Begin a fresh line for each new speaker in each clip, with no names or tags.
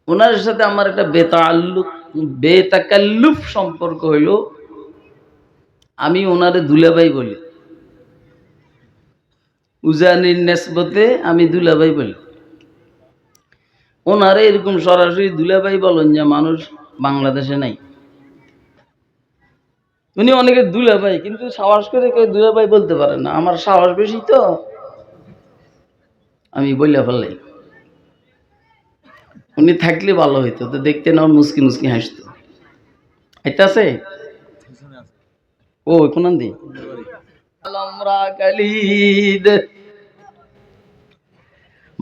ওনার সাথে আমার একটা বেতাকাল্লুফ সম্পর্ক হইল। আমি ওনারে দুলাভাই বলি, উজানির নেসবতে আমি দুলাভাই বলি। ওনারে এরকম সরাসরি দুলাভাই বলেন যে মানুষ বাংলাদেশে নাই। উনি অনেকের দুলাভাই, কিন্তু সাহস করে কেউ দুলাভাই বলতে পারে না। আমার সাহস বেশি তো আমি বললে ফেললাই। উনি থাকলে ভালো হইতো, তো দেখতে না মুসকি মুসকি হাসতো। আইতাছে ও কোন দি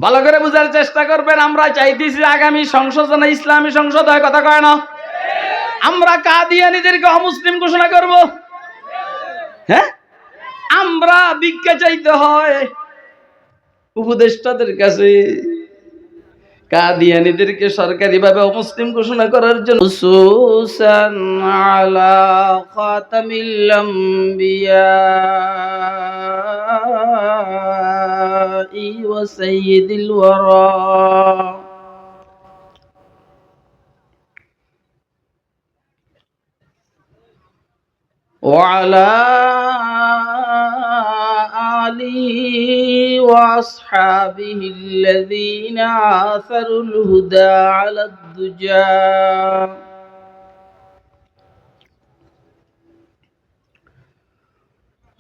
ভালো করে বুঝার চেষ্টা করবেন। আমরা চাইতেছি আগামী সংসদ যেন ইসলামী সংসদ হয়, কথা কয় না? আমরা কাদিয়ানীদেরকে অমুসলিম ঘোষণা করব? হ্যাঁ, আমরা ভিক্ষা চাইতে হয় উপদেষ্টাদের কাছে কাদিয়ানীদেরকে সরকারিভাবে অমুসলিম ঘোষণা করার জন্য। সুসান আলা খাতামিল আম্বিয়া ওয়া সাইয়্যিদিল ওয়ারা وعلى آله وأصحابه الذين آثروا الهدى على الدجى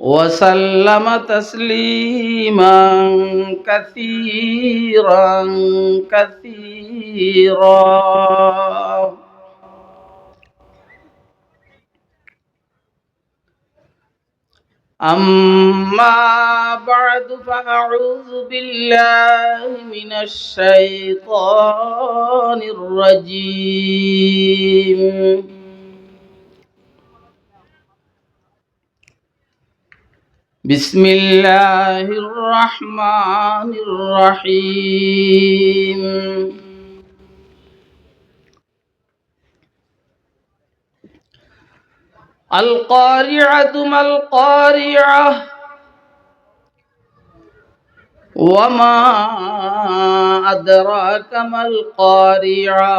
وسلم تسليما كثيرا كثيرا. أما بعد فأعوذ بالله من الشيطان الرجيم. بسم الله الرحمن الرحيم. القارعة ما القارعة وما أدراك ما القارعة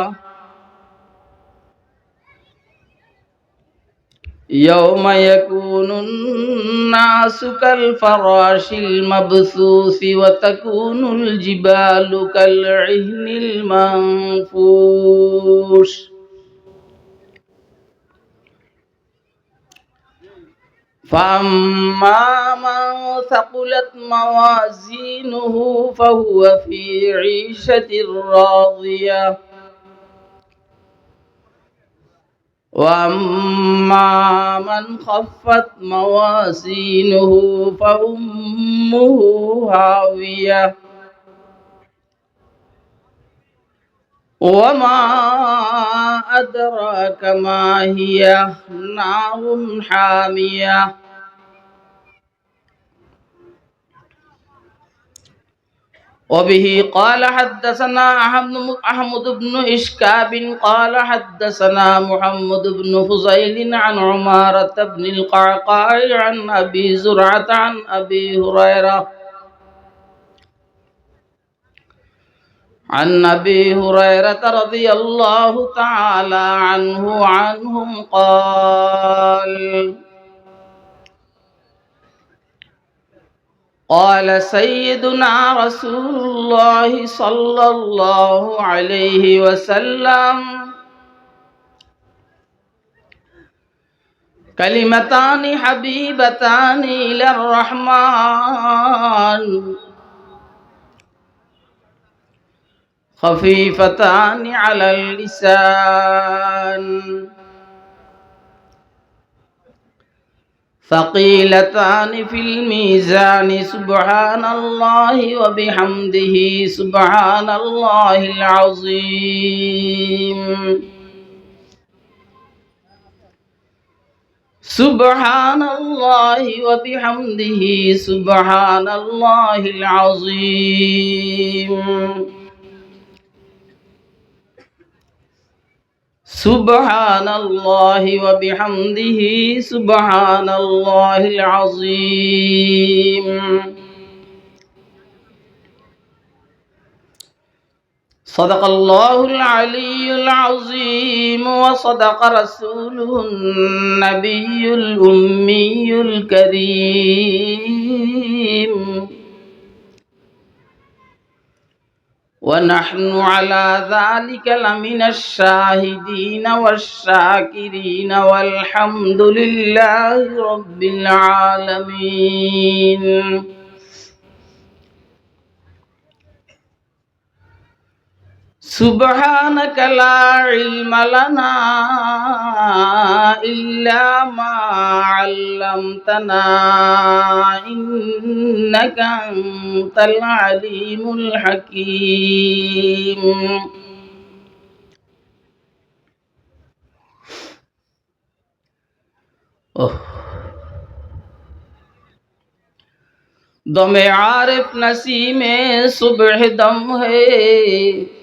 يوم يكون الناس كالفراش المبثوث وتكون الجبال كالعهن المنفوش فأما من ثقلت موازينه فهو في عيشة راضية وأما من خفت موازينه فأمه هاوية وما أدراك ما هي نار حامية. وبه قال حدثنا أحمد بن إشكاب قال حدثنا محمد بن فضيل عن عمارة بن القعقاع عن أبي زرعة عن أبي هريرة رضي الله تعالى عنهم قال سيدنا رسول الله صلى الله عليه وسلم كلمتان حبيبتان إلى الرحمن خفيفتان على اللسان ثقيلتان في الميزان سبحان الله وبحمده سبحان الله العظيم. سبحان الله وبحمده سبحان الله العظيم. سبحان الله وبحمده سبحان الله العظيم. صدق الله العلي العظيم وصدق رسوله النبي الأمي الكريم ونحن على ذلك لمن الشاهدين والشاكرين والحمد لله رب العالمين سبحانك لا علم لنا إلا ما علمتنا إنك أنت العليم الحكيم दम आरिफ नसीमे सुबह दम है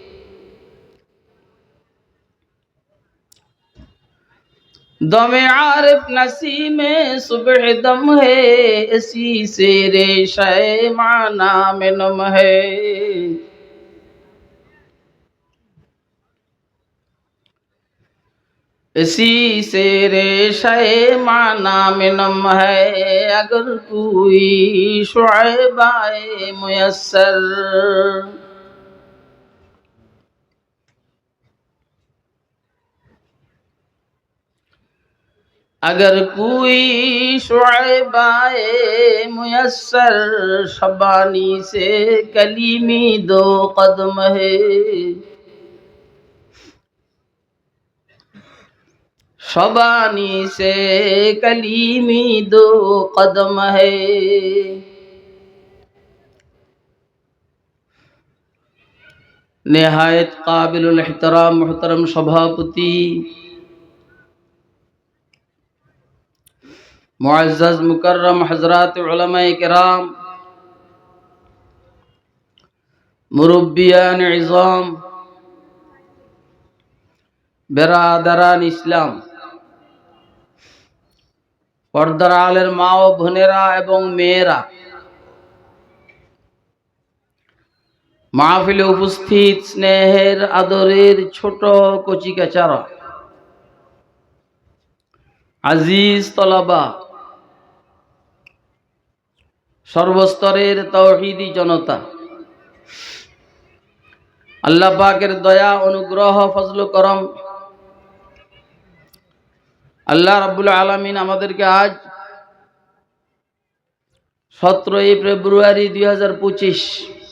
दम आरिफ नसीमे सुबह दम है इसी से रेशे माना में नम है इसी से रेशे माना में नम है अगर कोई शुअबाए मुयस्सर अगर कोई शुअबाए मुयस्सर शबानी से कलीमी दो कदम है शबानी से कलीमी दो कदम है निहायत काबिलुल एहतराम मुहतरम सभापति मुअज़्ज़ज़ मुकर्रम हज़रात उलमाए किराम मुरब्बियान इज़ाम बेरादरान इस्लाम पर्दार आलेर मा ओ बोनेरा एवं मेয়েরা মাহফিলে উপস্থিত স্নেহের আদরের ছোট কচিকাচারা আজিজ তলাবা সর্বস্তরের তাওহীদি জনতা আল্লাহ পাকের দয়া অনুগ্রহ ফজল করম আল্লাহ রাব্বুল আলামিন আমাদেরকে আজ 17 ফেব্রুয়ারি 2025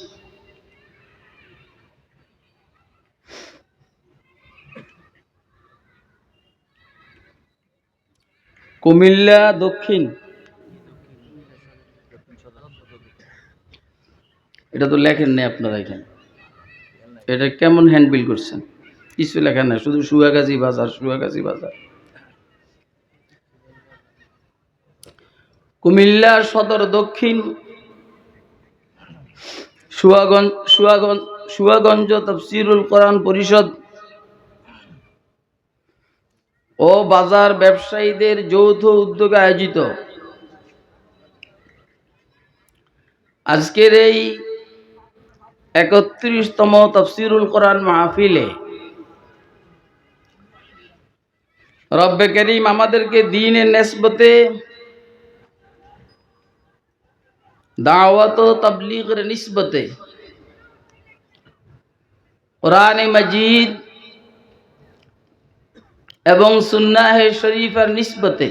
কুমিল্লা দক্ষিণ এটা তো লেখেন না আপনারা এখানে এটা কেমন হ্যান্ডবিল করছেন কিছু লেখা না শুধু সুয়াগাজী বাজার কুমিল্লা সদর দক্ষিণ সুয়াগঞ্জ তাফসীরুল কোরআন পরিষদ ও বাজার ব্যবসায়ীদের যৌথ উদ্যোগে আয়োজিত আজকের এই 31তম তাফসীরুল কোরআন মাহফিলে রব্বে করিম আমাদেরকে দ্বীনের নিসবতে দাওয়াত ও তাবলীগের নিসবতে কোরআনে মাজিদ এবং সুন্নাহে শরীফের নিসবতে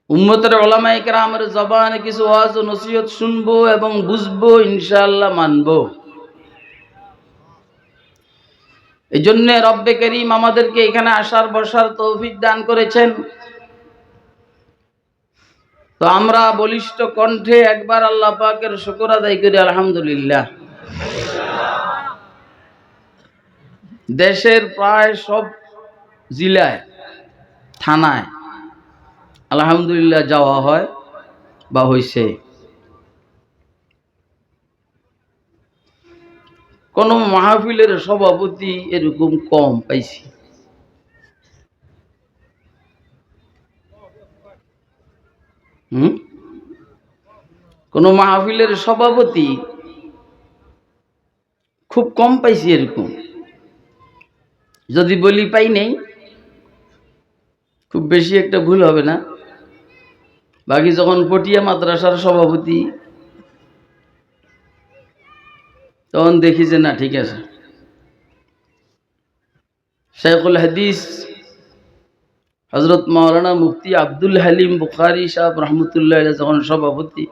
উম্মতের উলামায়ে কেরামের জবানে কিছু ওয়াজ ও নসিহত শুনবো এবং বুঝবো ইনশাআল্লাহ মানবো এজন্য রব্বে করিম আমাদেরকে এখানে আসার বসার তৌফিক দান করেছেন তো আমরা বলিষ্ঠ কণ্ঠে একবার আল্লাহ পাকের শুকর আদায় করি আলহামদুলিল্লাহ দেশের প্রায় সব জেলায় থানায় আলহামদুলিল্লাহ যাওয়া হয় বা হইছে কোন মাহফিলের সভাপতি এরকম কম পাইছি কোন মাহফিলের সভাপতি খুব কম পাইছি এরকম। যদি বলি পাই নেই, খুব বেশি একটা ভুল হবে না। বাকি যখন পটিয়া মাদ্রাসার সভাপতি, তখন দেখি যে না, ঠিক আছে। শেখুল হাদিস হযরত মাওলানা মুফতি আব্দুল হালিম বুখারী সাহেব রহমতুল্লাহ আলাইহি যখন সভাপতি,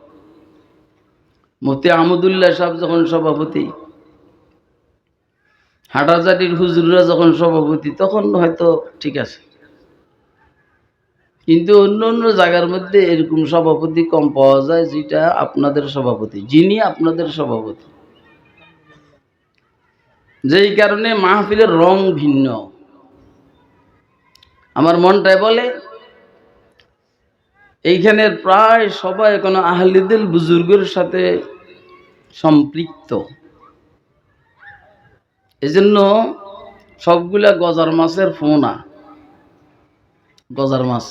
মুফতি আহমদুল্লাহ সাহেব যখন সভাপতি, হাটাজাটির হুজুররা যখন সভাপতি, তখন হয়তো ঠিক আছে। কিন্তু অন্য অন্য জায়গার মধ্যে এরকম সভাপতি কম পাওয়া যায়, যেটা আপনাদের সভাপতি, যিনি আপনাদের সভাপতি। যেই কারণে মাহফিলের রং ভিন্ন। আমার মনটাই বলে এইখানের প্রায় সবাই কোনো আহলিদিল বুজুর্গের সাথে সম্পৃক্ত। এজন্য সবগুলা গজার মাছের ফোনা, গজার মাছ।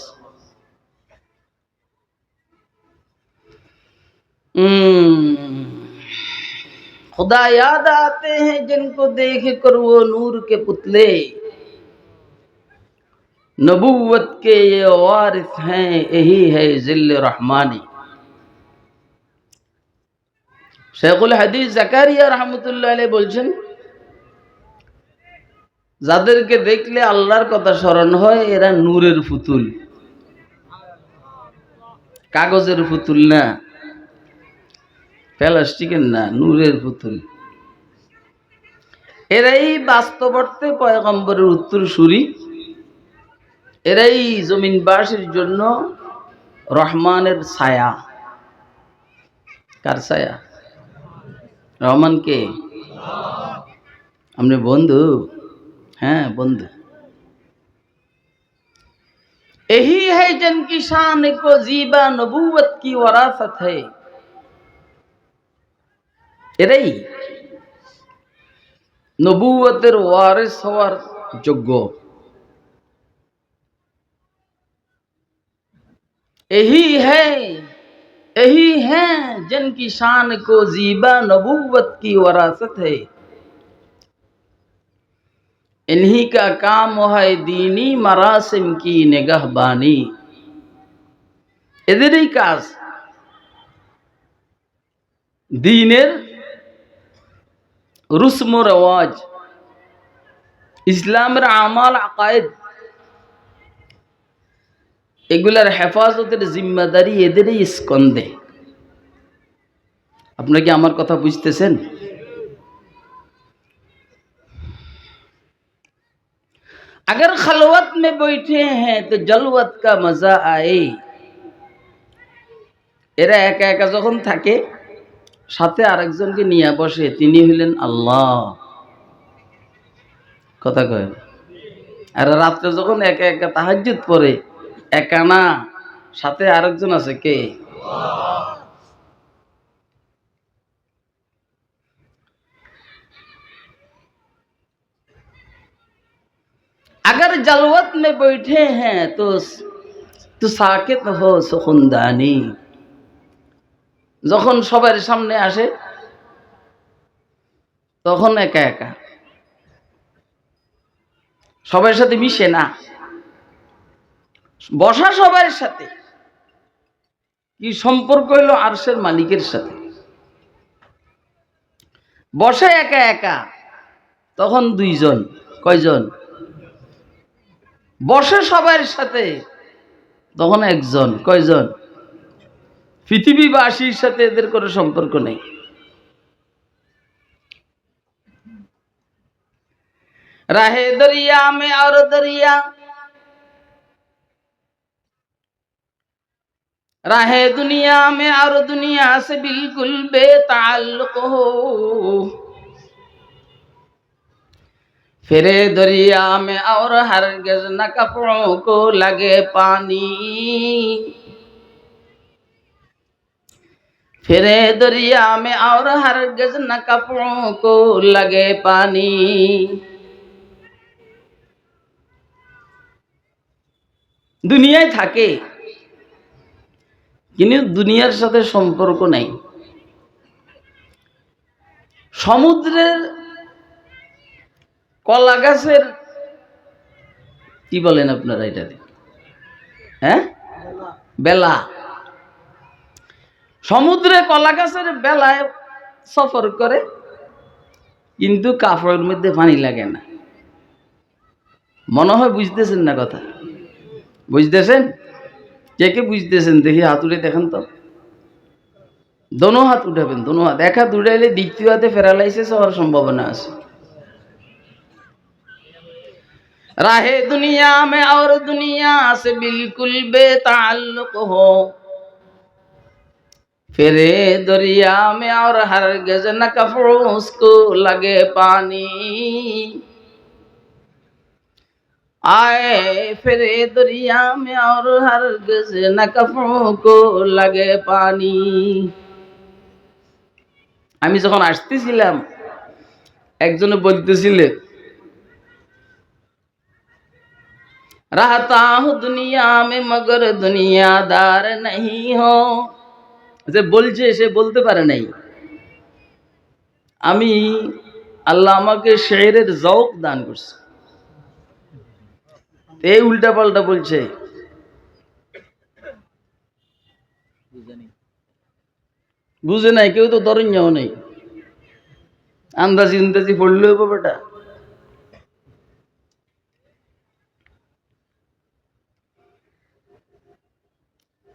खुदा याद आते हैं जिनको देख कर वो नूर के पुतले, नबूवत के ये वारिस हैं, यही है जिल्ल रहमानी। शेखुल हदीस জাকারিয়া রহমতুল্লাহ আলাইহি বলছেন, যাদেরকে দেখলে আল্লাহর কথা স্মরণ হয়, এরা নূরের পুতুল, কাগজের পুতুল না, প্লাস্টিকের না, নূরের পুতুল। এরাই বাস্তব অর্থে পয়গম্বরের উত্তরসূরি। এরাই জমিনবাসীর জন্য রহমানের ছায়া। কার ছায়া? রহমান কে? আপনি বন্ধু? হ্যাঁ, বন্ধু। यही है जिनकी शान को जीबा नबूवत की वरासत है। এরাই নবুয়তের ওয়ারিস হওয়ার যোগ্য। यही है जिनकी शान को जीबा नबूवत की वरासत है। इन्हीं का काम है दीनी मरासिम की निगहबानी। এদেরই কাজ দ্বীনের রুসম ও রেওয়াজ, ইসলামের আমাল আকায়েদ, এগুলার হেফাজতের জিম্মাদারি এদেরই স্কন্ধে। আপনারা কি আমার কথা বুঝতেছেন? अगर खलवत में बैठे हैं तो जलवत का मजा आए। এরা একা একা যখন থাকে, সাথে আরেকজনকে নিয়ে বসে, তিনি হলেন আল্লাহ। কথা কয়। আর রাত্রে যখন একা একা তাহাজ্জুদ পড়ে, একা না, সাথে আরেকজন আছে, কে? अगर जलवत में बैठे हैं तो साकित हो सुखुंदानी। যখন সবার সামনে আসে, তখন একা একা, সবার সাথে মিশে না। বসা সবার সাথে, কি সম্পর্ক হলো আরশের মালিকের সাথে। বসে একা একা, তখন দুইজন, কয়জন? বসে সবার সাথে, তখন একজন, কয়জন? পৃথিবীবাসীর সাথে এদের কোনো সম্পর্ক নেই। রাহে দরিয়া মে আর দরিয়া, राहे दुनिया में और दुनिया से बिल्कुल बेताल्लुक हो, फिरे दरिया में और हरगिज़ न कपड़ों को लगे पानी, फिरे दरिया में और हरगिज़ न कपड़ों को लगे पानी। दुनियाয় থাকে, কিন্তু দুনিয়ার সাথে সম্পর্ক নাই। সমুদ্রের কলা গাছের কি বলেন আপনারা এটাতে? হ্যাঁ, বেলা। সমুদ্রে কলা গাছের বেলায় সফর করে, কিন্তু কাপড়ের মধ্যে পানি লাগে না। মনে হয় বুঝতেছেন না কথা? বুঝতেছেন? কে কে বুঝতেছেন দেখি হাত উঠে দেখেন তো। দোনো হাত উঠাবেন, দোনো হাত। এক হাত উঠাইলে দ্বিতীয় হাতে প্যারালাইসিস হওয়ার সম্ভাবনা আছে। राहे दुनिया में और दुनिया से बिल्कुल बेताल्लुक हो, फिरे दरिया में और हरगिज़ न कफ़ो उसको लगे पानी, आए फिरे दरिया में और हरगिज़ न कफ़ो को लगे पानी। আমি যখন আসতেছিলাম একজনে বলতেছিলে, रहता हूँ दुनिया में मगर दुनियादार नहीं हो। যে বলছে সে বলতে পারে নাই, আমি আল্লাহ আমাকে শেরের জওক দান করছে, এই উল্টা পাল্টা বলছে। বুঝে নাই, কেউ তো দরঞ্জাও নেই, আন্দাজি আন্দাজি পড়লে হইব বেটা।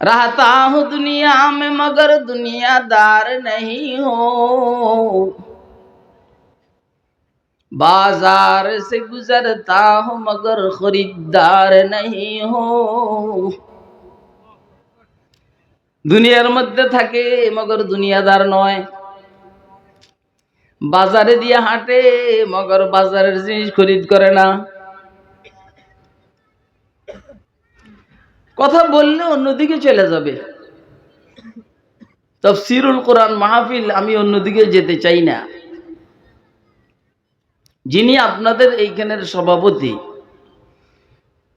रहता हूँ दुनिया में मगर दुनियादार नहीं हो, बाजार से गुजरता हूँ मगर खरीदार नहीं हो। দুনিয়ার মধ্যে থাকে মগর দুনিয়াদার নয়, বাজারে দিয়ে হাঁটে মগর বাজারের জিনিস খরিদ করে না। কথা বললে অন্যদিকে চলে যাবে। তাফসীরুল কোরআন মাহফিল আমি অন্যদিকে যেতে চাই না। যিনি আপনাদের এইখানের সভাপতি,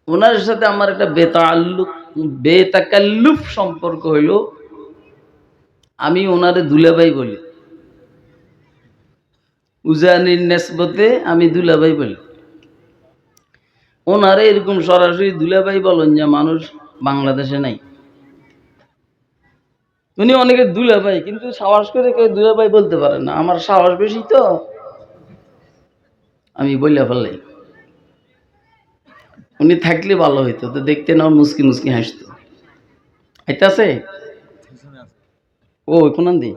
ওনার সাথে আমার একটা বেতাকাল্লুফ সম্পর্ক হইল। আমি ওনারে দুলাভাই বলি, উজানির নেসবতে আমি দুলাভাই বলি। ওনারে এরকম সরাসরি দুলাভাই বলেন যে মানুষ বাংলাদেশে নাই। উনি অনেকে দুলাভাই, কিন্তু সাহস করে কেউ দুলাভাই বলতে পারে না। আমার সাহস বেশি তো আমি বললে ফেললাই। উনি থাকলে ভালো হইতো, তো দেখতে না মুসকি মুসকি হাসতো। আইতাছে ও কোন দি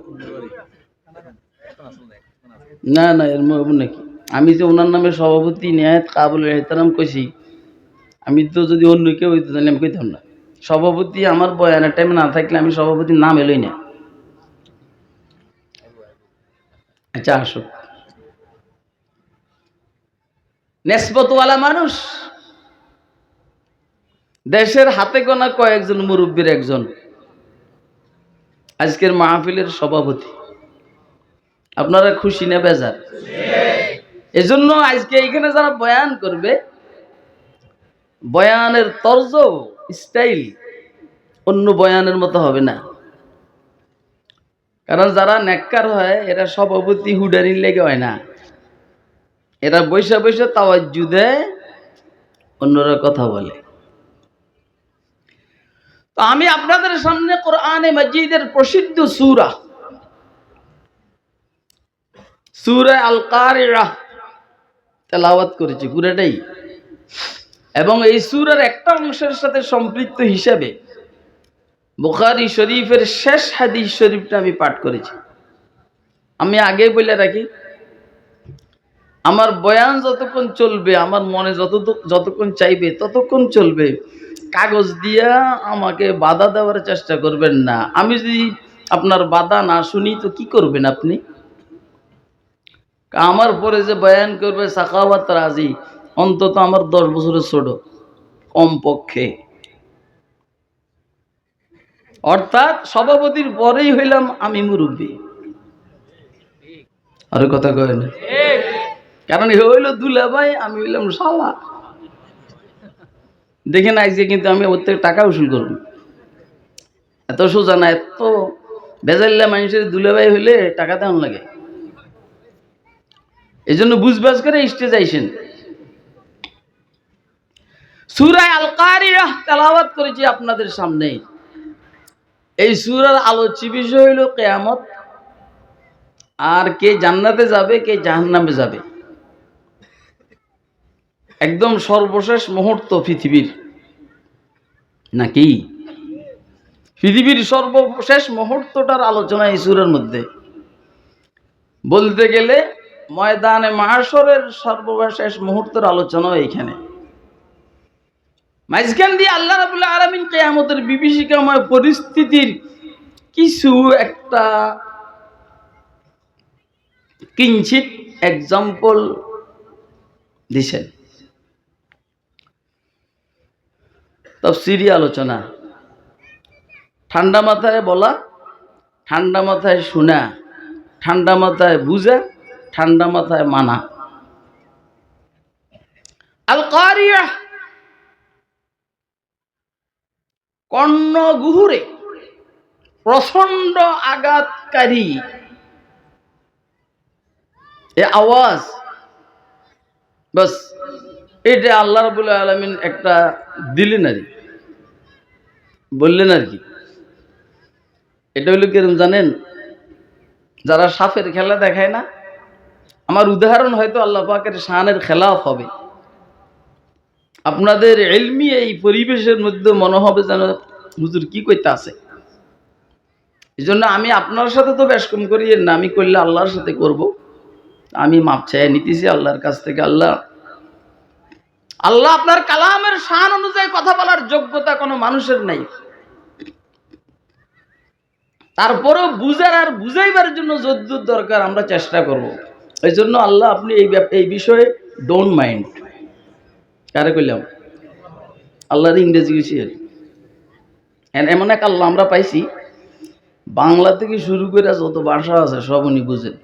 না না এর নাকি? আমি যে ওনার নামে সভাপতি নিহায়াত কাবুলের এহতারাম কইছি, আমি তো যদি অন্য কেউ হইতো তাহলে আমি কইতাম না। সভাপতি আমার বয়ানের টাইমে না থাকলে আমি সভাপতির নাম এলোই না। আচ্ছা আসো, নেসবতওয়ালা মানুষ, দেশের হাতে গোনা কয়েকজন মুরব্বীর একজন, আজকের মাহফিলের সভাপতি। আপনারা খুশি না বেজার? এজন্য আজকে এখানে যারা বয়ান করবে, বয়ানের তর্জ স্টাইল অন্য বয়ানের মতো হবে না। কারণ যারা নেককার হয় এরা সভাপতি হুডারির লেগে হয় না, এরা বৈশা বৈশা তাওয়াজ্জু দেয়, অন্যরা কথা বলে। তো আমি আপনাদের সামনে কোরআনে মাজিদের প্রসিদ্ধ সূরা সূরা আল কারিআহ তেলাওয়াত করেছি পুরোটাই, এবং এই সূরার একটা অংশের সাথে সম্পৃক্ত হিসাবে বুখারী শরীফের শেষ হাদিস শরীফটা আমি পাঠ করেছি। আমি আগেই বলে রাখি, আমার বয়ান যতক্ষণ চলবে, আমার মনে যতক্ষণ চাইবে ততক্ষণ চলবে। কাগজ দিয়া আমাকে বাধা দেওয়ার চেষ্টা করবেন না। আমি যদি আপনার বাধা না শুনি তো কি করবেন আপনি? আমার পরে যে বয়ান করবে সাখাওয়াত রাজি, অন্তত আমার 10 বছরের ছোট কমপক্ষে। অর্থাৎ সভাপতির পরেই হইলাম আমি মুরব্বী। আর কথা কয় না, কারণ এ হইল দুলাভাই, আমি হইলাম শালা। দেখেন আজকে কিন্তু আমি ওর থেকে টাকা উসুল করব। এত সোজা না, এত বেজাল্লা মানুষের দুলাভাই হইলে টাকা দেওয়ান লাগে। এই জন্য বুঝবাজ করে স্টেজ আইসেন। সূরা আল কারিয়াহ তেলাওয়াত করেছি আপনাদের সামনে। এই সূরার আলোচ্য বিষয় হইল কিয়ামত, আর কে জান্নাতে যাবে কে জাহান্নামে যাবে। একদম সর্বশেষ মুহূর্ত পৃথিবীর, নাকি পৃথিবীর সর্বশেষ মুহূর্তটার আলোচনা এই সূরার মধ্যে। বলতে গেলে ময়দানে মাহশরের সর্বশেষ মুহূর্তের আলোচনা এইখানে। মাঝখান দিয়ে আল্লাহ রাব্বুল আলামিন কিয়ামতের বিভীষিকাময় পরিস্থিতির কিছু একটা কিঞ্চিত এক্সাম্পল দিছেন। তাফসীরি আলোচনা, ঠান্ডা মাথায় বলা, ঠান্ডা মাথায় শোনা, ঠান্ডা মাথায় বুঝা, ঠান্ডা মাথায় মানা। আল কারিয়াহ কর্ণগুহুরে প্রচন্ড আঘাতকারী এ আওয়াজ, বাস এটা আল্লাহ রাব্বুল আলামিন একটা দিলেন আর কি, বললেন আর কি। এটা হলো কিরম জানেন, যারা সাপের খেলা দেখায় না, আমার উদাহরণ হয়তো আল্লাহ পাকের শানের খেলাফ হবে, আপনাদের ইলমি এই পরিবেশের মধ্যে মনে হবে যেন হুজুর কি কইতে আছে। এই জন্য আমি আপনার সাথে তো বেশ কম করি না, আমি করলে আল্লাহর সাথে করব। আমি মাপ চাই নিতেছি আল্লাহর কাছ থেকে। আল্লাহ আপনার কালামের শান অনুযায়ী কথা বলার যোগ্যতা কোনো মানুষের নাই, তারপরেও বুঝার আর বুঝাইবার জন্য যদ্দূর দরকার আমরা চেষ্টা করব। এই জন্য আল্লাহ আপনি এই বিষয়ে ডোন্ট মাইন্ড। কারে কইলাম? আল্লাহর ইংরেজি গেছি। এমন এক আল্লাহ আমরা পাইছি, বাংলা থেকে শুরু করে যত ভাষা আছে সব উনি বুঝেন।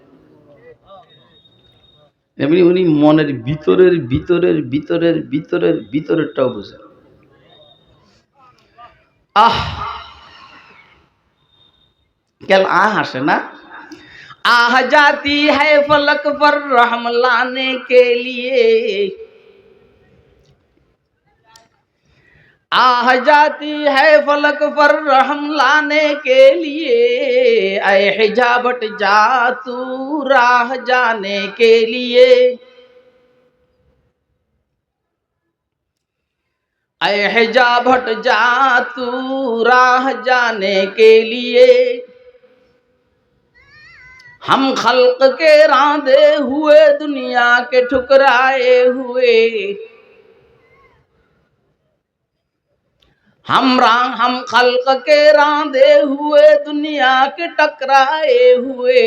এমনি উনি মনের ভিতরের ভিতরের ভিতরের ভিতরের ভিতরেরটাও বুঝেন। কেন আসে না? आह जाती है फलक पर रहम लाने के लिए, आह जाती है फलक पर रहम लाने के लिए, ऐ हिजाबट जा तू राह जाने के लिए, ऐ हिजाबट जा तू राह जाने के लिए, हम खल्क के रांधे हुए दुनिया के ठुकराए हुए, हम खल्क के रांधे हुए दुनिया के टकराए हुए।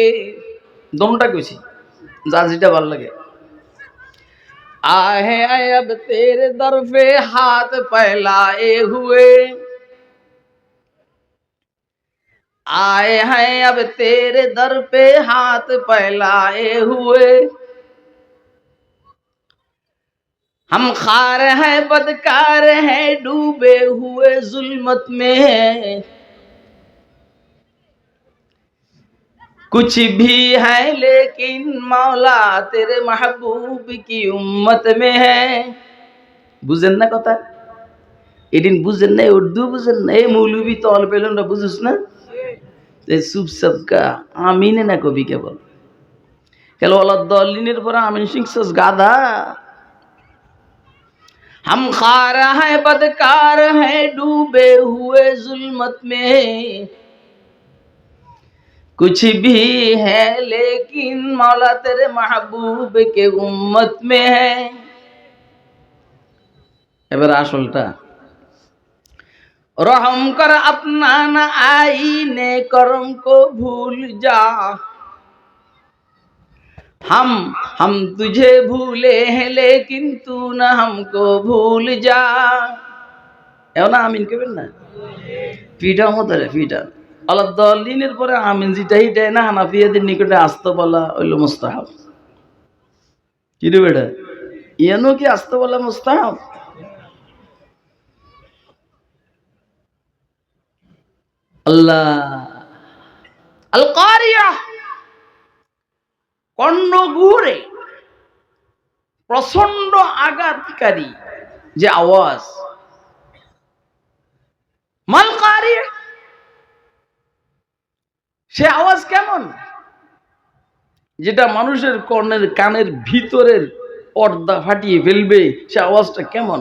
दोनोंटा कुछ जा যেটা ভালো লাগে। आहे अब तेरे दर पे हाथ फैलाए हुए, आए हैं अब तेरे दर पे हाथ फैलाए हुए, हम खार हैं बदकार हैं डूबे हुए जुल्मत में, कुछ भी है लेकिन मौला तेरे महबूब की उम्मत में है। বুঝেন না কথা? এদিন বুঝেন না, উর্দু বুঝেন না, এই মৌলবি তল পেলেন না, বুঝিস না? চুপচাপ কা আমিনে না কবি কেবল দলিনের পরে আমিন শিখছস গাধা। हम खार हैं बदकार हैं डूबे हुए जुल्मत में, कुछ भी है लेकिन मौला तेरे महबूब के उम्मत में है। এবার আসলটা, रहम कर अपना न आईने करम को भूल जा, हम तुझे भूले हैं लेकिन तू न हमको भूल जा। এও না আমিন কেবেন না, ফিটা মতরে ফিটা আল্লাহ দলিনের পরে আমিন যেটা হিটাই না হানাফিয়াদের নিকটে আসতে বলা হইল মুস্তাহাব। কি রে বেটা, ইয়ানো কি আসতে বলা মুস্তাহাব? আল্লাহ আল কারিয়াহ কর্ণগুহুরে প্রচন্ড আঘাতকারী যে আওয়াজ, মাল কারিয়া, সে আওয়াজ কেমন, যেটা মানুষের কানের ভিতরের পর্দা ফাটিয়ে ফেলবে, সে আওয়াজটা কেমন?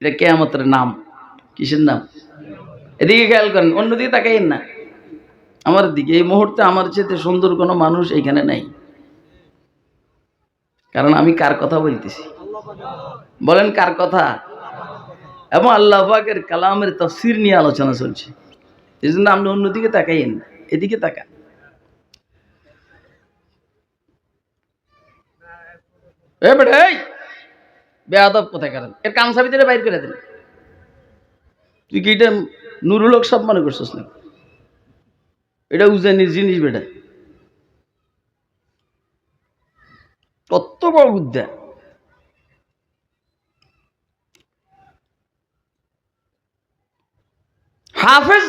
এটা কিয়ামতের নাম। কিসের নাম? এদিকে খেয়াল করেন, অন্যদিকে তাকাইন না, আমার দিকে। এই মুহূর্তে আমার চেয়ে সুন্দর কোনো মানুষ এখানে নাই, কারণ আমি কার কথা বলতেছি? বলেন কার কথা? এবং আল্লাহ পাকের কালামের তাফসীর নিয়ে আলোচনা চলছে। এই জন্য আপনি অন্যদিকে তাকাইন না, এদিকে তাকান। এ বেটা, এই বেয়াদব কোথায় করেন, এর কান সাবিতে বাইর করে দেন। তুই কি এটা নুরুল হক সব মনে করছিস না? এটা উজানির জিনিস বেটা, কত বড় বুদ্ধা। হাফেজ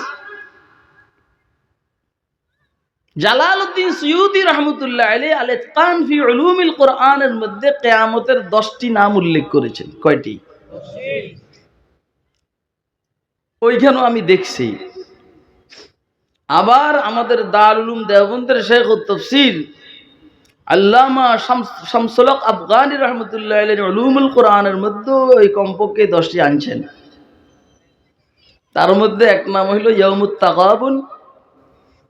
জালালউদ্দিন সুয়ুতী রাহমাতুল্লাহ আলাইহি আল ইতকান ফি উলুমিল কোরআনের মধ্যে কিয়ামতের 10টি নাম উল্লেখ করেছেন। কয়টি? ওইখানেও আমি দেখছি। আবার আমাদের দারুল উলুম দেওবন্দের শাইখুত তাফসীর আল্লামা শামসুল হক আফগানী রাহমাতুল্লাহ আলাইহি উলুমুল কোরআনের মধ্যে ওই কমপক্ষে 10টি আনছেন। তার মধ্যে এক নাম হইল ইয়াউমুত তাগাবুন,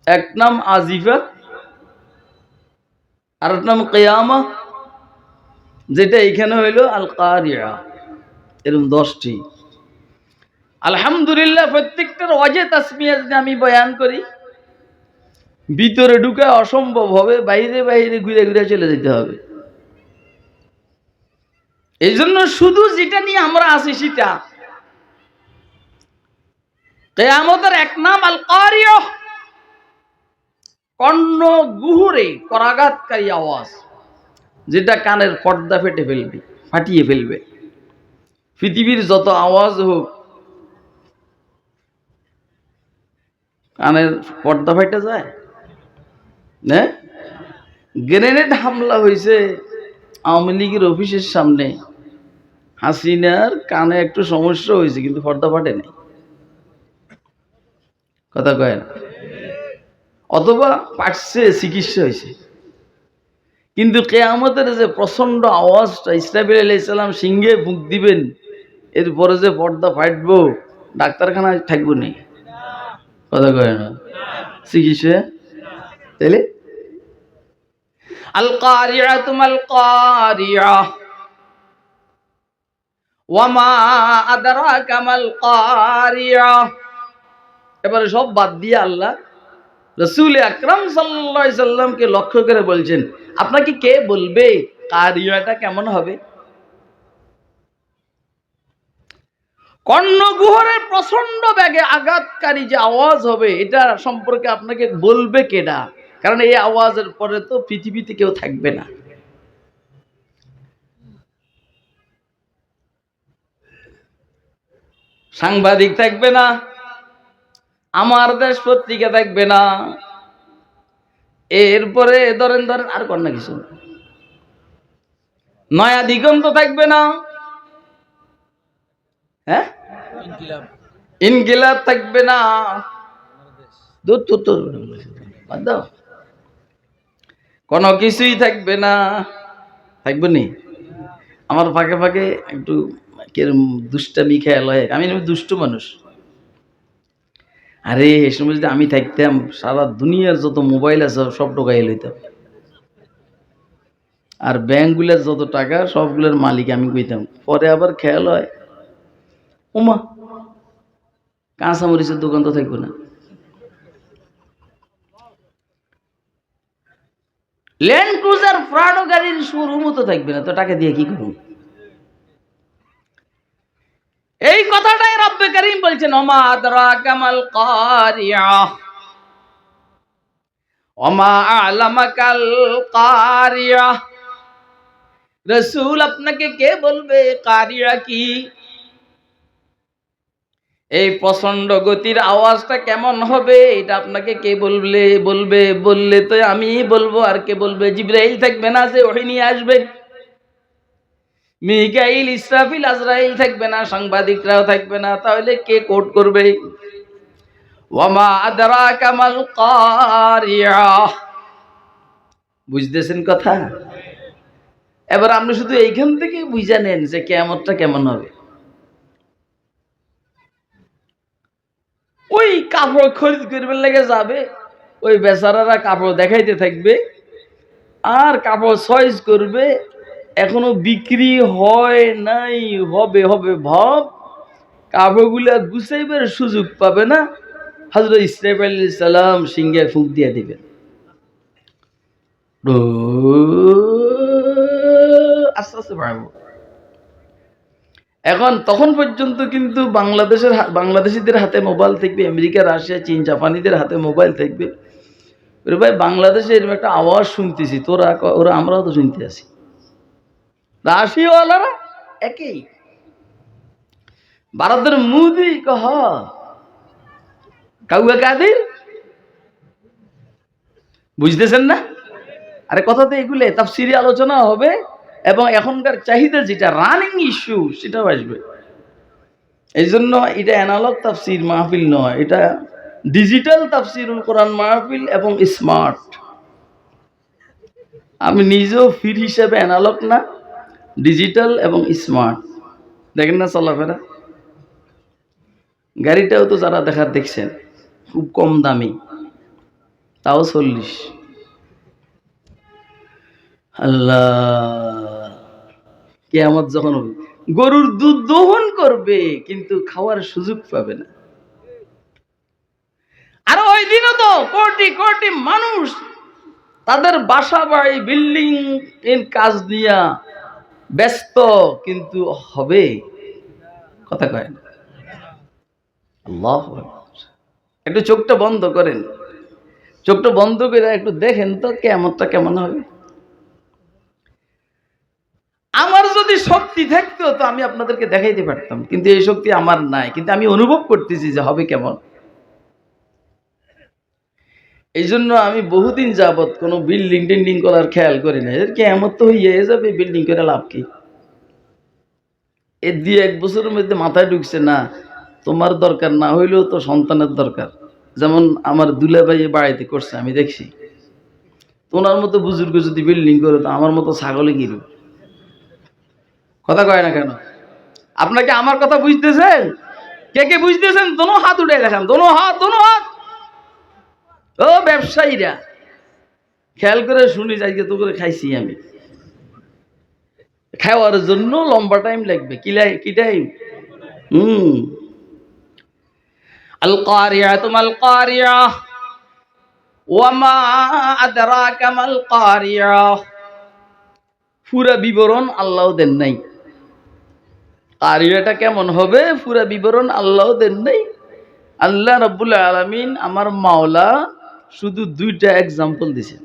এক নাম আজিফা, আর এক নাম কিয়ামা, যেটা এখানে হইল আল কারিয়া। এরকম 10টি। আলহামদুলিল্লাহ, প্রত্যেকটার ওয়াজে তাসমিয়া যদি আমি বয়ান করি, ভিতরে ঢুকা অসম্ভব হবে, বাইরে বাইরে ঘুরে ঘুরে চলে যেতে হবে। এই জন্য শুধু যেটা নিয়ে আমরা আছি সেটা। কিয়ামতের এক নাম আল কারিয়া, কর্ণ গুহুরে করাঘাতকারী আওয়াজ, যেটা কানের পর্দা ফেটে ফেলবে, ফাটিয়ে ফেলবে। পৃথিবীর যত আওয়াজ হোক, কানের পর্দা ফাইটা যায় না? গ্রেনেড হামলা হয়েছে আওয়ামী লীগের অফিসের সামনে, হাসিনার কানে একটু সমস্যা হয়েছে, কিন্তু পর্দা ফাটে নাই। কথা কয় না? অথবা পাটছে, চিকিৎসা হয়েছে। কিন্তু কিয়ামতের যে প্রচন্ড আওয়াজটা, ইসরাফিল আলাইহিস সালাম সিংহে ফুঁক দিবেন, এরপরে যে পর্দা ফাটবো, ডাক্তারখানায় থাকবো নি। কথা কয় না? চিকিৎসা তাইলে আল কারিআতু মাল কারিআ ওয়া মা আদরাকা মাল কারিআ। এবারে সব বাদ দিয়ে আল্লাহ রাসূল আকরাম সাল্লাল্লাহু আলাইহি সাল্লামকে লক্ষ্য করে বলছেন, আপনাকে কে বলবে কারিয়াটা কেমন হবে? কর্ণগুহরের প্রচন্ড বেগে আঘাতকারী যে আওয়াজ হবে, এটা সম্পর্কে আপনাকে বলবে কেডা? কারণ এই আওয়াজের পরে তো পৃথিবীতে কেউ থাকবে না। সাংবাদিক থাকবে না, আমার দেশ পত্রিকা থাকবে না, এরপরে ধরেন আর কন্যা কিছু নয়া দিগন্ত থাকবে না, হ্যাঁ, ইনকিলাব থাকবে না, কোনো কিছুই থাকবে না। থাকবে নি? আমার ফাঁকে ফাঁকে একটু দুষ্টামি খেয়াল হয়, আমি দুষ্ট মানুষ। আরে এই সময় যদি আমি থাকতাম, সারা দুনিয়ার যত মোবাইল আছে সব ঢোকাই লইতাম, আর ব্যাংকগুলোর যত টাকা সবগুলোর মালিক আমি কইতাম। পরে আবার খেয়াল হয়, ওমা কাঁচামরিচের দোকান তো থাকবে না, ল্যান্ড ক্রুজার প্রাডো গাড়ির শোরুমও তো থাকবে না, তো টাকা দিয়ে কি করব? এই কথাটাই রব্বে কারীম বলছেন, ওমা আদরাকা মাল কারিয়া ওমা আলামাকাল কারিয়া। রাসূল, আপনাকে কে বলবে কারিয়া কি? এই প্রচন্ড গতির আওয়াজটা কেমন হবে, এটা আপনাকে কে বলবে? বললে তো আমি বলবো, আর কে বলবে? জিবরাইল থাকবে না যে ওহী নিয়ে আসবে? মিকাইল, ইসরাফিল, আজরাইল থাকবে না, সাংবাদিকরাও থাকবে না, তাহলে কে কোট করবে? ওয়ামা আদরাকা মাল কারিয়া। বুঝতেছেন কথা? এবার আপনি শুধু এইখান থেকে বুঝে নেন যে কিয়ামতটা কেমন হবে। ওই কাপড় খরিদ করবার লেগে যাবে, ওই বেচারারা কাপড় দেখাইতে থাকবে আর কাপড় চয়েস করবে, এখনো বিক্রি হয় নাই, হবে হবে ভাব, কাপড়গুলা গুছাইবার সুযোগ পাবে না। হযরত ইসরাফিল আলাইহিস সালাম সিংহে ফুঁক দিয়ে দিবেন, আস্তে আস্তে বাড়াবো। এখন তখন পর্যন্ত কিন্তু বাংলাদেশিদের হাতে মোবাইল থাকবে, আমেরিকা, রাশিয়া, চীন, জাপানিদের হাতে মোবাইল থাকবে। ভাই বাংলাদেশে এরকম একটা আওয়াজ শুনতেছি, ওরা আমরাও তো শুনতে আছি। রাশিয়াওয়ালারা একই, ভারতের মোদি কহ কাউয়া কাদের, বুঝতেছেন না? আরে কথাতে এগুলো তাফসীরে আলোচনা হবে এবং এখনকার চাহিদা যেটা রানিং ইস্যু সেটাও আসবে। এই জন্য এটা অ্যানালগ তাফসীর মাহফিল নয়, এটা ডিজিটাল তাফসীরুল কোরআন মাহফিল এবং স্মার্ট। আমি নিজেও ফির হিসেবে অ্যানালগ না, ডিজিটাল এবং স্মার্ট। দেখেন না চলাফেরা, গাড়িটাও তো যারা দেখার দেখছেন খুব কম দামি, তাও 40। আল্লাহ, কিয়ামত যখন হবে, গরুর দুধ দহন করবে কিন্তু খাওয়ার সুযোগ পাবে না। আর ওই দিনও তো কোটি কোটি মানুষ তাদের বাসা বাড়ি বিল্ডিং এর কাজ নিয়ে ব্যস্ত, কিন্তু হবে কথা কয় না। আল্লাহ, একটু চোখটা বন্ধ করেন, চোখটা বন্ধ করে একটু দেখেন তো কিয়ামতটা কেমন হবে। আমার যদি শক্তি থাকতো তো আমি আপনাদেরকে দেখাইতে পারতাম, কিন্তু এই শক্তি আমার নাই, কিন্তু আমি অনুভব করতেছি যে হবে কেমন। এই জন্য আমি বহুদিন যাবৎ কোনো বিল্ডিং টিল্ডিং করার খেয়াল করি না। এর কিয়ামত তো হয়ে যাবে, বিল্ডিং করে লাভ কি? এর দিয়ে 1 বছরের মধ্যে মাথায় ঢুকছে না তোমার দরকার না হইলেও তো সন্তানের দরকার। যেমন আমার দুলাভাই বাড়িতে করছে, আমি দেখছি। তোমার মতো বুজুর্গ যদি বিল্ডিং করে তো আমার মতো ছাগলে কিরু, কথা কয় না কেন? আপনাকে আমার কথা বুঝতেছেন? কে কে বুঝতেছেন? দোনো হাত উঠে দেখান, দোনো হাত, দোনো হাত। ও ব্যবসায়ীরা খেয়াল করে শুনি, যাইকে তো করে খাইছি আমি। খাওয়ার জন্য লম্বা টাইম লাগবে, কি টাইম? আল কারিয়াতু মাল কারিয়া ওয়া মা আদরাকা মাল কারিয়া। পুরা বিবরণ আল্লাহ দেন নাই, কারিয়াটা কেমন হবে পুরা বিবরণ আল্লাহ দেন নাই। আল্লাহ রাব্বুল আলামিন আমার মাওলা শুধু 2টা এক্সাম্পল দিয়েছেন।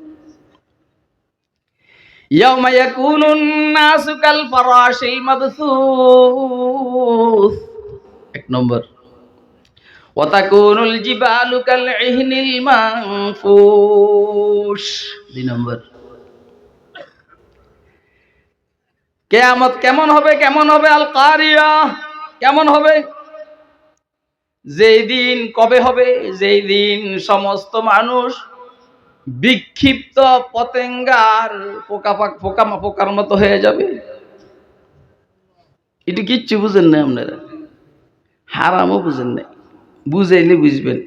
ইয়াউমা ইয়াকুনুন নাসু কাল ফারাশিল মাবসুস, 1 নম্বর। ওয়া তাকুনুল জিবালু কাল ইহনিল মানফুশ, 2 নম্বর। কিয়ামত কেমন হবে? কেমন হবে? আল কারিয়া কেমন হবে? যেই দিন, কবে হবে? যেই দিন সমস্ত মানুষ বিক্ষিপ্ত পতেঙ্গার পোকার মতো হয়ে যাবে। এটা কিচ্ছু বুঝেন না আপনারা, হারামও বুঝেন নাই, বুঝাইলে বুঝবেন।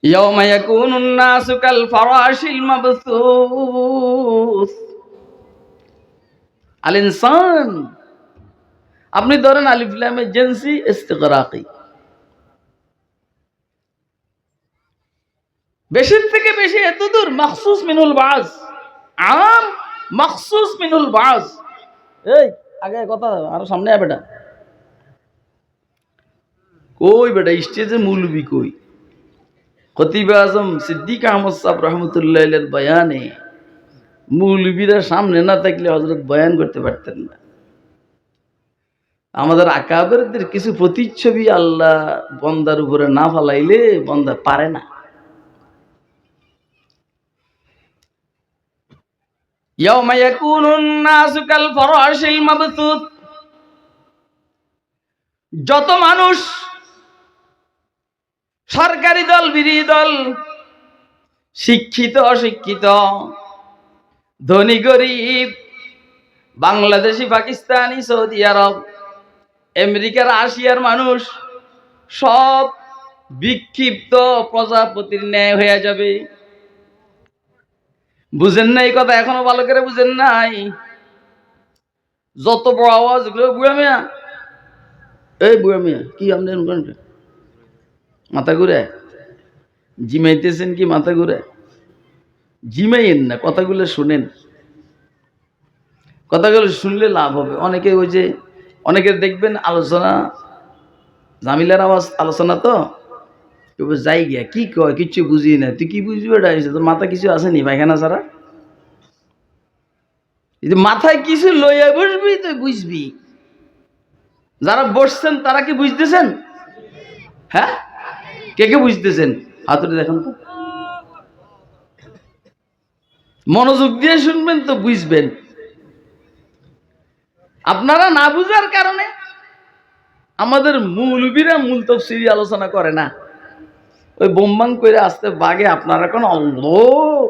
ইয়াউমা ইয়াকুনুন নাসু কাল ফারাশিল মাবসুস। আল ইনসান, আপনি ধরেন আলিফ লামে জিনসি ইস্তিগরাকি, বেশির থেকে বেশি এতদূর মাখসুস মিনুল বাজ, আম মাখসুস মিনুল বাজ। এই আগে কথা আরো সামনে আয় বেটা, কই বেটা স্টেজে মৌলবি কই? খতিব আজম সিদ্দিক আহমদ সাহেব রহমতুল্লাহ আলাইহির বয়ানে মৌলবিরা সামনে না থাকলে হযরত বয়ান করতে পারতেন না। আমাদের আকাবেরদের কিছু প্রতিচ্ছবি আল্লাহ বন্দার উপরে না ফালাইলে বন্দা পারে না। ইয়াউমা ইয়াকুনুন নাসু কাল ফারাশিল মাবসুত। যত মানুষ সরকারি দল, বিরোধী দল, শিক্ষিত অশিক্ষিত, ধনী গরিব, বাংলাদেশি, পাকিস্তানি, সৌদি আরব, আমেরিকা, রাশিয়ার মানুষ সব বিক্ষিপ্ত প্রজাপতির ন্যায় হয়ে যাবে। বুঝেন না এই কথা? এখনো ভালো করে বুঝেন নাই? যত বড় আওয়াজ, বুড়া মিয়া, এই বুড়া মিয়া, কি আপনার মাথা ঘুরে? জিমাইতেছেন কি মাথা ঘুরে? জিমাইয়েন না, কথাগুলো শুনেন। কথাগুলো শুনলে লাভ হবে। অনেকে ওই যে অনেকের দেখবেন আলোচনা, জামিলার আওয়াজ আলোচনা, তো যাই গিয়া কি কয় কিচ্ছু বুঝি না। তুই কি বুঝবি? এটা তোর মাথা কিছু আসেনি পায়খানা ছাড়া? মাথায় কিছু লইয়া বসবি, তুই বুঝবি। যারা বসছেন তারা কি বুঝতেছেন? হ্যাঁ, কে কে বুঝতেছেন? হাতুড়ি দেখেন তো। মনোযোগ দিয়ে শুনবেন তো বুঝবেন। আপনারা না বুঝার কারণে আমাদের মৌলবীরা মূল তাফসীর আলোচনা করে না। ওই বোমবাং করে আসতে বাগে আপনারা কোন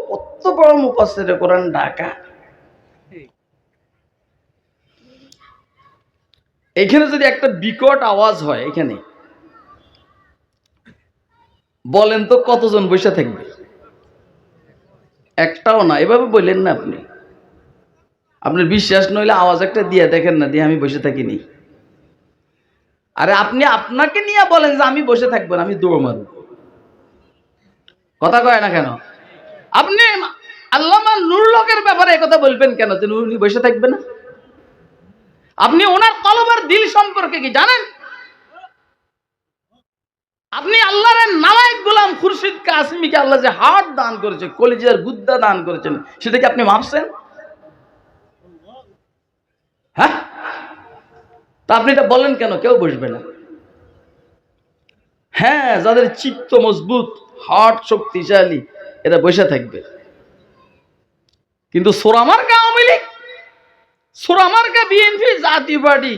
কত বড় মুফাসসির কোরআন ঢাকা। এখানে যদি একটা বিকট আওয়াজ হয়, এখানে বলেন তো কতজন বসে থাকবে? একটাও না। এভাবে বললেন না আপনি। আপনার বিশ্বাস নইলে আওয়াজ একটা দিয়ে দেখেন না, দিয়ে আমি বসে থাকিনি। আরে আপনি আপনাকে নিয়ে বলেন যে আমি বসে থাকবো না, আমি দৌড় মারব। কথা কয় না কেন? আপনি আল্লামা নুরুল হকের ব্যাপারে কথা বলবেন কেন যে উনি বসে থাকবে না? আপনি ওনার কলব আর দিল সম্পর্কে কি জানেন? আপনি আল্লাহর নালায়েক গোলাম খুরশিদ কাসেমীকে আল্লাহ যে হার্ট দান করেছে, কলিজার গুদ্দা দান করেছেন, সেটা কি আপনি মাপছেন? হ্যাঁ, তা আপনি এটা বলেন কেন কেউ বসবে না? হ্যাঁ, যাদের চিত্ত মজবুত, হার্ট শক্তিশালী, এরা বসে থাকবে। কিন্তু সোরামার্কা আওয়ামী লীগ, সোরামার্কা বিএনপি, জাতীয় পার্টি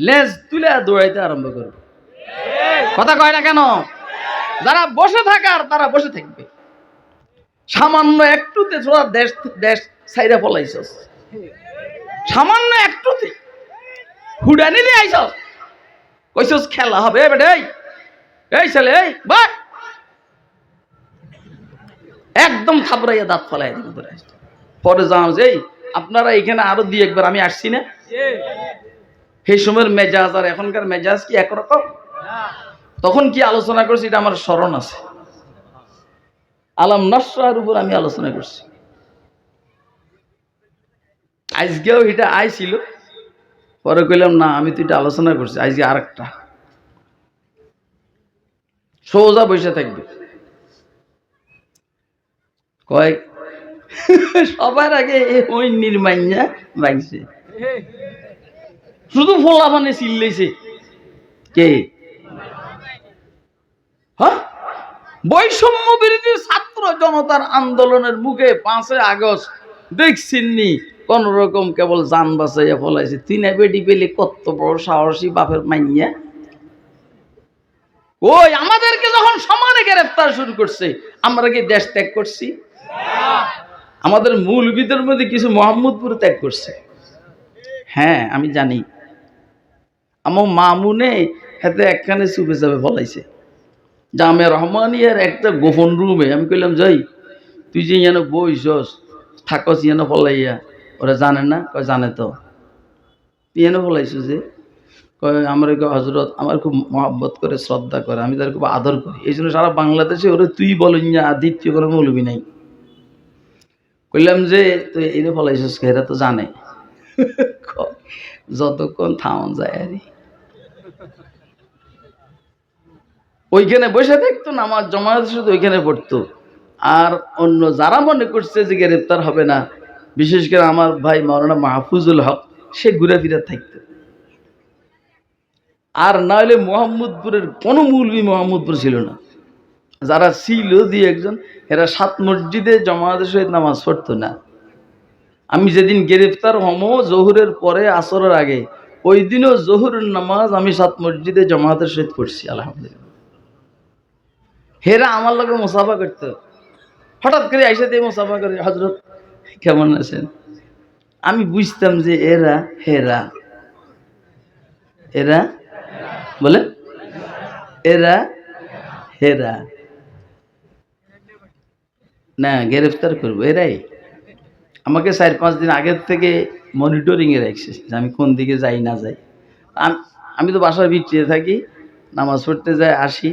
লেজ তুলে দৌড়াইতে আরম্ভ করবে। কথা কয় না কেন? যারা বসে থাকার তারা বসে থাকবে। সামান্য একটুতে তোরা দেশ দেশ ছাইরা পলাইছস, সামান্য একটুতে হুডানি দিয়ে আইছস, কইছস খেলা হবে বেটা, এই ছেলে, এই বাট, একদম থাবড়াইয়া দাঁত ফলাই দিল। পরে জানাও যে আপনারা এখানে আরো দিয়ে একবার আমি আসছি না, সেই সময়ের মেজাজ আর এখনকার মেজাজ কি একরকম? তখন কি আলোচনা করছি এটা আমার স্মরণ আছে। আলাম নাসরার উপর আমি আলোচনা করছি। আজকেও এটা আইছিল, পরে কইলাম না, আমি তো এটা আলোচনা করছি, আজকে আরেকটা। সোজা বসে থাকবে। কয় সবার আগে ওই নির্মাইয়া লাগছে, শুধু ফোলা মানে চিল্লেছে কে? হ্যাঁ, বৈষম্য বিরোধী ছাত্র জনতার আন্দোলনের মুখে 5 আগস্ট দেখছিনি কোন রকম কেবল জান বাঁচাইয়া ফলাইছে। তিনা বেডি পেলে কত বড় সাহসী বাপের মাইয়া। ওই আমাদেরকে যখন সমানে গ্রেফতার শুরু করছে, আমরা কি দেশ ত্যাগ করছি? আমাদের মৌলবীদের মধ্যে কিছু মোহাম্মদপুর ত্যাগ করছে। হ্যাঁ, আমি জানি। আমার মামুনে হাতে একখানে চুপে চাপে ফলাইছে জামে রহমানিয়ার একটা গোপন রুমে। আমি কইলাম যাই, তুই যে যেন বইছস থাকস যেন ফলাইয়া, ওরা জানে না? কয় জানে তো। তুই যেন ফলাইছ যে? কয় আমার হজরত আমার খুব মহব্বত করে, শ্রদ্ধা করে, আমি তার খুব আদর করি, এই জন্য সারা বাংলাদেশে ওরা তুই বলেন না, দ্বিতীয় কোনো মৌলবী নাই। কইলাম যে তুই এনে ফলাইছস, এরা তো জানে। যতক্ষণ থামন যায় আর ওইখানে বসে থাকতো না, আমার জমায়েত শুধু ওইখানে পড়তো। আর অন্য যারা মনে করছে যে গ্রেপ্তার হবে না, বিশেষ করে আমার ভাই মাওলানা মাহফুজুল হক, সে ঘুরে ফিরে থাকতো। আর না হলে মোহাম্মদপুরের কোনো মৌলবী মোহাম্মদপুর ছিল না। যারা ছিল দুই একজন, এরা 7 মসজিদে জমায়েতের সহিত নামাজ পড়তো না। আমি যেদিন গ্রেফতার হমো জহুরের পরে আসরের আগে, ওই দিনও জহুরের নামাজ আমি 7 মসজিদে জামাতের সহিত পড়ছি আলহামদুলিল্লাহ। হেরা আমার লগে মুসাফা করতো, হঠাৎ করে আইসা দিয়ে মুসাফা করে, হযরত কেমন আছেন? আমি বুঝতাম যে এরা হেরা, এরা বলে এরা হেরা না, গ্রেফতার করবো এরাই। আমাকে 4-5 দিন আগের থেকে মনিটরিং এ রাখছে যে আমি কোন দিকে যাই না যাই। আমি তো বাসার ভিতরে থাকি, নামাজ পড়তে যাই, আসি।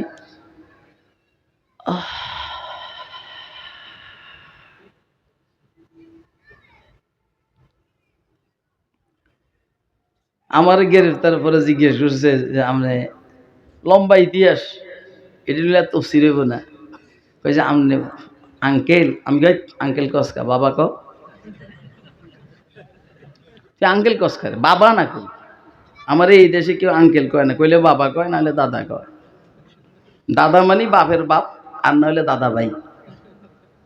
আমার গ্রেফতার পরে জিজ্ঞেস করছে যে আপনি লম্বা ইতিহাস এটা নিলে তফসির হইব না, কইছে আপনি আঙ্কেল। আমি কই আঙ্কেল কসকা, বাবা ক আঙ্কেল কসকা বাবা না কই। আমার এই দেশে কেউ আঙ্কেল কয় না, কইলে বাবা কয়, নাহলে দাদা কয়। দাদা মানে বাপের বাপ, আর নাহলে দাদা ভাই,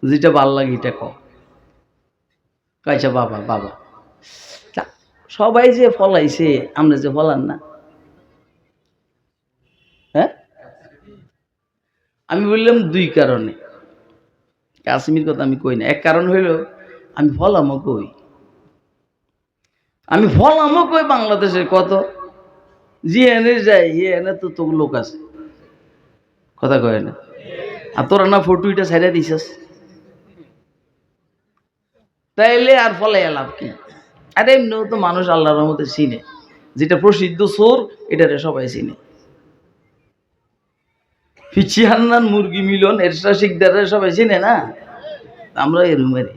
যেটা ভাল লাগে এটা কয়ছে বাবা বাবা। সবাই যে ফলাইছে আমরা যে ফলান না, হ্যাঁ। আমি বললাম 2 কারণে, কাশ্মীর কথা আমি কই না। এক কারণ হইল আমি ফলামও কই, আমি ফলামও কই বাংলাদেশের কত জি এনে যাই, এনে তো তো লোক আছে, কথা কয় না। আর তোরা না ফটোটা ছাইড়া দিছস, তাইলে আর ফলাই লাভ কি? আরে এমনিও তো মানুষ আল্লাহর রহমতে চিনে, যেটা প্রসিদ্ধ সোর এটারে সবাই চিনে। ফিচি হান্নান মুরগি মিলন এরশা শিকদারে সবাই চিনে না, আমরা এরুমেরে।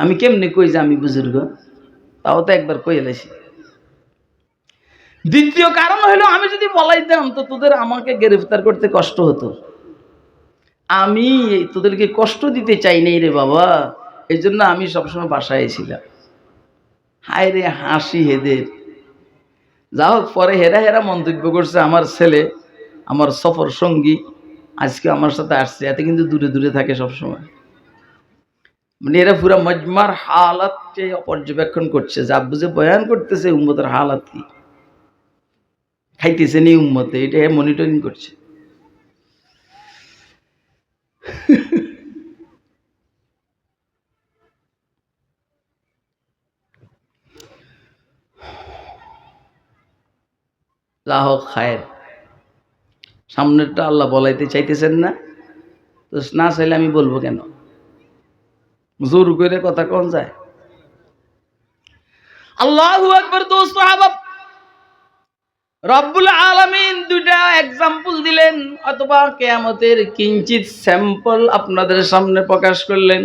আমি কেমনে কই যে আমি বুজুর্গ, তাও তো একবার কই এলাইছি। দ্বিতীয় কারণ হলো আমি যদি বলাইতাম তো তোদের আমাকে গ্রেফতার করতে কষ্ট হতো। আমি তোদেরকে কষ্ট দিতে চাই নাই রে বাবা, এই জন্য আমি সবসময় বাসায় ছিলাম। হায় রে হাসি হেদের। যা হোক, পরে হেরা মন্তব্য করছে আমার ছেলে আমার সফর সঙ্গী আজকে আমার সাথে আসছে, এতে কিন্তু দূরে দূরে থাকে সবসময়। মানে এরা পুরা মজমার হালাতকে পর্যবেক্ষণ করছে, যা বুঝে বয়ান করতেছে উম্মতের হালাত কি, খাইতেছে নি উম্মতে, এটা মনিটরিং করছে। যা হোক খায়ের, সামনেরটা আল্লাহ বলাইতে চাইতেছেন না, তো না চাইলে আমি বলবো কেন? জোর করে কথা কোন যায়? আল্লাহু আকবার। দোস্ত আহবাব, রব্বুল আলামিন 2টা এক্সাম্পল দিলেন, অথবা কিয়ামতের কিঞ্চিত স্যাম্পল আপনাদের সামনে প্রকাশ করলেন।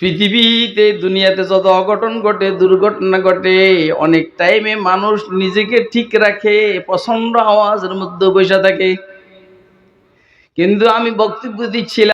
পৃথিবীতে দুনিয়াতে যত অঘটন ঘটে, দুর্ঘটনা ঘটে, অনেক টাইমে মানুষ নিজেকে ঠিক রাখে, প্রচন্ড আওয়াজের মধ্যে বসে থাকে। কিন্তু আমি বক্তব্য দিচ্ছিলাম